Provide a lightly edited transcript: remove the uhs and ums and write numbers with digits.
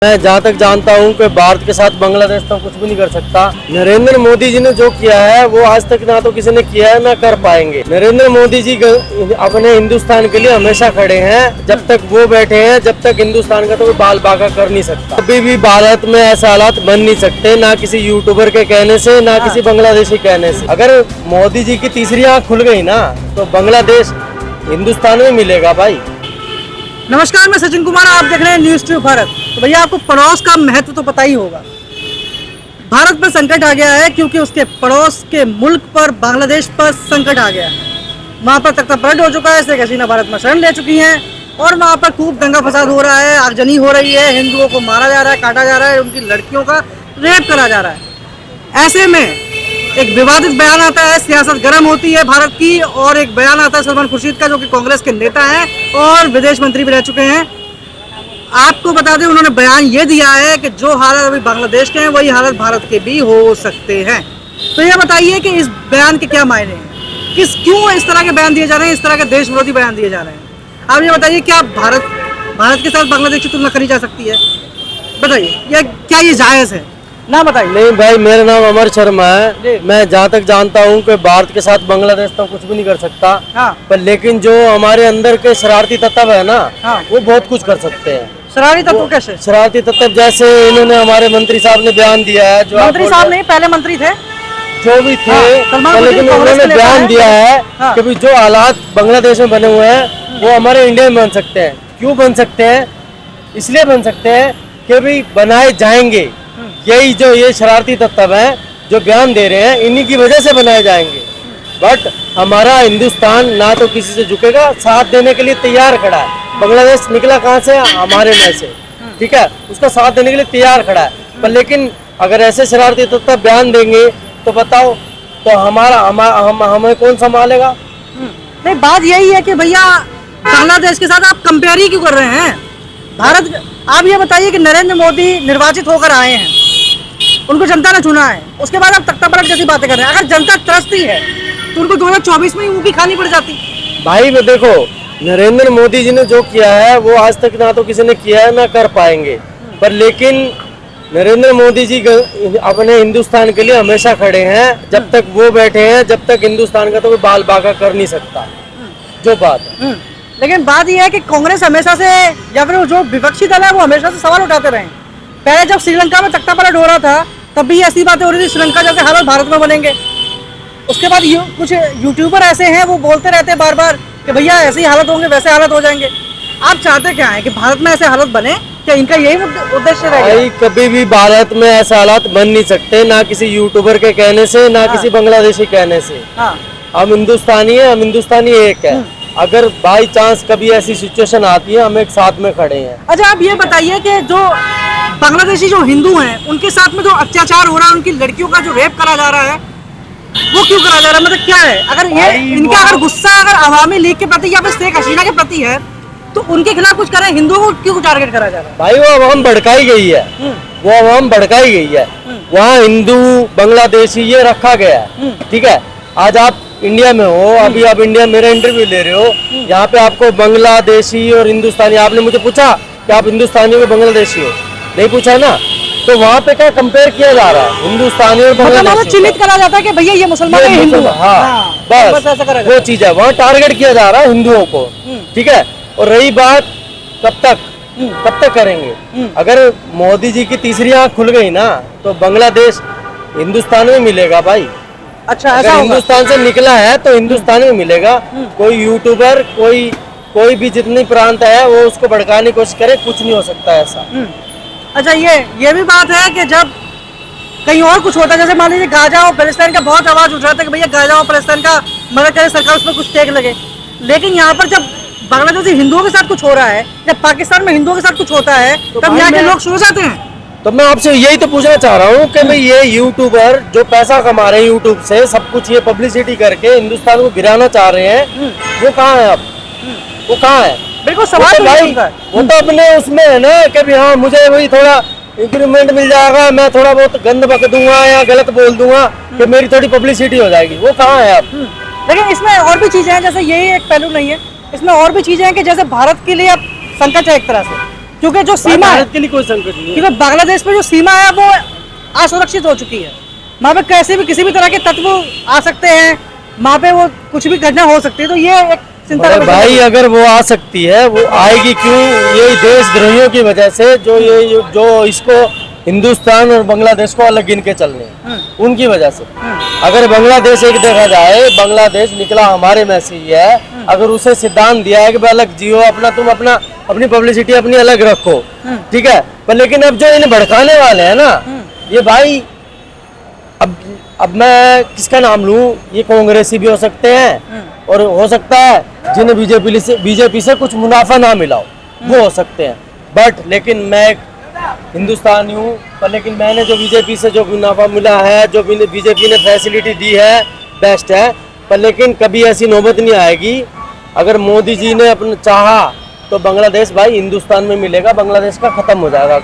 मैं जहाँ तक जानता हूँ कि भारत के साथ बांग्लादेश तो कुछ भी नहीं कर सकता। नरेंद्र मोदी जी ने जो किया है वो आज तक ना तो किसी ने किया है ना कर पाएंगे। नरेंद्र मोदी जी अपने हिंदुस्तान के लिए हमेशा खड़े हैं। जब तक वो बैठे हैं जब तक हिंदुस्तान का तो कोई बाल बाका कर नहीं सकता। कभी भी भारत में ऐसे हालात बन नहीं सकते, ना किसी यूट्यूबर के कहने से ना किसी बांग्लादेशी कहने से। अगर मोदी जी की तीसरी आँख खुल गई ना तो बांग्लादेश हिंदुस्तान में मिलेगा भाई। नमस्कार, मैं सचिन कुमार, आप देख रहे हैं न्यूज़ ट्यूब भारत। तो भैया आपको पड़ोस का महत्व तो पता ही होगा। भारत पर संकट आ गया है क्योंकि उसके पड़ोस के मुल्क पर बांग्लादेश पर संकट आ गया है। वहाँ पर तख्तापलट हो चुका है, शेख हसीना भारत में शरण ले चुकी हैं और वहाँ पर खूब दंगा फसाद हो रहा है, आगजनी हो रही है, हिंदुओं को मारा जा रहा है, काटा जा रहा है, उनकी लड़कियों का रेप करा जा रहा है। ऐसे में एक विवादित बयान आता है, सियासत गर्म होती है भारत की, और एक बयान आता है सलमान खुर्शीद का, जो कि कांग्रेस के नेता हैं और विदेश मंत्री भी रह चुके हैं। आपको बता दें, उन्होंने बयान ये दिया है कि जो हालत अभी बांग्लादेश के हैं वही हालत भारत के भी हो सकते हैं। तो ये बताइए कि इस बयान के क्या मायने हैं, क्यों इस तरह के बयान दिए जा रहे हैं, इस तरह के देश विरोधी बयान दिए जा रहे हैं। आप ये बताइए, क्या भारत के साथ बांग्लादेश की तुलना करी जा सकती है? बताइए, क्या ये जायज़ है? ना बताइए। नहीं भाई, मेरा नाम अमर शर्मा है। मैं जहाँ तक जानता हूँ कि भारत के साथ बांग्लादेश तो कुछ भी नहीं कर सकता। हाँ। पर लेकिन जो हमारे अंदर के शरारती तत्व है ना, हाँ। वो बहुत कुछ कर सकते हैं। शरारती तत्व कैसे? शरारती तत्व जैसे इन्होंने हमारे मंत्री साहब ने बयान दिया है, जो मंत्री साहब नहीं, पहले मंत्री थे, जो भी थे, लेकिन उन्होंने बयान दिया है कि भी जो हालात बांग्लादेश में बने हुए हैं वो हमारे इंडिया में बन सकते हैं। क्यों बन सकते हैं? इसलिए बन सकते हैं कि भी बनाए जाएंगे। यही जो ये शरारती तत्व हैं जो बयान दे रहे हैं, इन्हीं की वजह से बनाए जाएंगे। बट हमारा हिंदुस्तान ना तो किसी से झुकेगा, साथ देने के लिए तैयार खड़ा है। बांग्लादेश निकला कहाँ से? हमारे में से, ठीक है, उसका साथ देने के लिए तैयार खड़ा है। पर लेकिन अगर ऐसे शरारती तत्व बयान देंगे तो बताओ, तो हमें कौन संभालेगा? नहीं, बात यही है कि भैया बांग्लादेश के साथ आप कंपेयर ही क्यों कर रहे हैं भारत? आप ये बताइए कि नरेंद्र मोदी निर्वाचित होकर आए हैं, उनको जनता ने चुना है, उसके बाद आप तख्तापलट जैसी बातें कर रहे हैं। अगर जनता त्रस्ती है तो उनको 2024 में ही मुंह की खानी पड़ जाती। भाई मैं देखो, नरेंद्र मोदी जी ने जो किया है वो आज तक ना तो किसी ने किया है ना कर पाएंगे। पर लेकिन नरेंद्र मोदी जी अपने हिंदुस्तान के लिए हमेशा खड़े हैं। जब तक वो बैठे हैं जब तक हिंदुस्तान का तो कोई बाल बाका कर नहीं सकता। जो बात है, लेकिन बात यह है कि कांग्रेस हमेशा से, या फिर जो विपक्षी दल है वो हमेशा से सवाल उठाते रहे। पहले जब श्रीलंका में तख्तापलट हो रहा था तब भी ऐसी बातें हो रही थी, श्रीलंका जैसे हालत भारत में बनेंगे। उसके बाद कुछ यूट्यूबर ऐसे हैं वो बोलते रहते हैं बार बार कि भैया ऐसी हालत होंगे, वैसे हालत हो जाएंगे। आप चाहते क्या है कि भारत में ऐसे हालत बने? क्या इनका यही उद्देश्य रहेगा? कभी भी भारत में ऐसे हालात बन नहीं सकते, ना किसी यूट्यूबर के कहने से ना किसी बांग्लादेशी कहने से। हम हिंदुस्तानी है, हम हिंदुस्तानी एक है। अगर बाई चांस कभी ऐसी सिचुएशन आती है, हम एक साथ में खड़े हैं। अच्छा, आप ये बताइए कि जो बांग्लादेशी जो हिंदू हैं उनके साथ में जो अत्याचार हो रहा है, उनकी लड़कियों का जो रेप करा जा रहा है, वो क्यों करा जा रहा है? मतलब क्या है? अगर ये इनका अगर गुस्सा अगर अवामी लीग के प्रति या फिर शेख हसीना के प्रति है तो उनके खिलाफ कुछ करें, हिंदुओं को क्यों टारगेट करा जा रहा है? भाई वो अवाम भड़काई गई है, वो अवाम भड़काई गई है। वहाँ हिंदू बांग्लादेशी ये रखा गया है, ठीक है। आज आप इंडिया में हो, अभी आप इंडिया मेरा इंटरव्यू ले रहे हो, यहाँ पे आपको बांग्लादेशी और हिंदुस्तानी, आपने मुझे पूछा कि आप हिंदुस्तानी हो बांग्लादेशी हो? नहीं पूछा ना। तो वहाँ पे क्या कंपेयर किया जा रहा है? हिंदुस्तानी और बांग्लादेशी चिन्हित करा जाता है कि भैया ये मुसलमान है, हिंदू। हाँ, बस वो चीज है, वहाँ टारगेट किया जा रहा है हिंदुओं को, ठीक है। और रही बात कब तक करेंगे? अगर मोदी जी की तीसरी आँख खुल गई ना तो बांग्लादेश हिंदुस्तान में मिलेगा भाई। अच्छा, अगर हिंदुस्तान से निकला है तो हिंदुस्तान में मिलेगा। कोई यूट्यूबर, कोई भी जितनी प्रांत है वो उसको भड़काने की कोशिश करे, कुछ नहीं हो सकता ऐसा। अच्छा, ये भी बात है कि जब कहीं और कुछ होता है, जैसे मान लीजिए गाजा और पैलेस्टाइन का बहुत आवाज उठ रहा था कि भैया गाजा और पैलेस्टाइन का मदद करे सरकार, उसमें कुछ टेक लगे। लेकिन यहाँ पर जब बांग्लादेशी हिंदुओं के साथ कुछ हो रहा है, जब पाकिस्तान में हिंदुओं के साथ कुछ होता है, तब यहाँ के लोग सो जाते हैं। तो मैं आपसे यही तो पूछना चाह रहा हूँ कि भाई ये यूट्यूबर जो पैसा कमा रहे हैं यूट्यूब से, सब कुछ ये पब्लिसिटी करके हिंदुस्तान को गिराना चाह रहे हैं, वो कहाँ है अब? वो कहाँ है? बिल्कुल सवाल तो भाई, वो तो अपने उसमें है ना कि भी हाँ मुझे वही थोड़ा इंक्रीमेंट मिल जाएगा, मैं थोड़ा बहुत गंद बक दूंगा या गलत बोल दूंगा कि मेरी थोड़ी पब्लिसिटी हो जाएगी। वो कहाँ है अब? लेकिन इसमें और भी चीजें हैं, जैसे यही एक पहलू नहीं है, इसमें और भी चीजें हैं कि जैसे भारत के लिए अब संकट है एक तरह से क्योंकि जो सीमा है, भारत के लिए कोई संकट नहीं है। क्योंकि बांग्लादेश में जो सीमा है वो असुरक्षित हो चुकी है। वहाँ पे कैसे भी किसी भी तरह के तत्व आ सकते हैं, वहाँ पे वो कुछ भी घटना हो सकती है। तो ये एक चिंता का अरे विषय भाई है। अगर वो आ सकती है, वो आएगी क्यों? यही देशद्रोहियों की वजह से, जो इसको हिंदुस्तान और बांग्लादेश को अलग गिन के चलने हैं, उनकी वजह से। अगर बांग्लादेश एक देखा जाए, बांग्लादेश निकला हमारे में से ही है। अगर उसे सिद्धांत दिया है कि भाई अलग जियो, अपना तुम अपनी पब्लिसिटी अपनी अलग रखो, ठीक है, पर लेकिन अब जो इन्हें भड़काने वाले हैं ना, ये भाई अब मैं किसका नाम लूं? ये कांग्रेसी भी हो सकते हैं, और हो सकता है जिन्हें बीजेपी से कुछ मुनाफा ना मिला हो, वो हो सकते हैं। बट लेकिन मैं एक हिंदुस्तानी हूँ, पर लेकिन मैंने जो बीजेपी से जो मुनाफा मिला है, जो बीजेपी ने फैसिलिटी दी है, बेस्ट है। पर लेकिन कभी ऐसी नौबत नहीं आएगी। अगर मोदी जी ने अपना चाहा तो बांग्लादेश भाई हिंदुस्तान में मिलेगा, बांग्लादेश का खत्म हो जाएगा।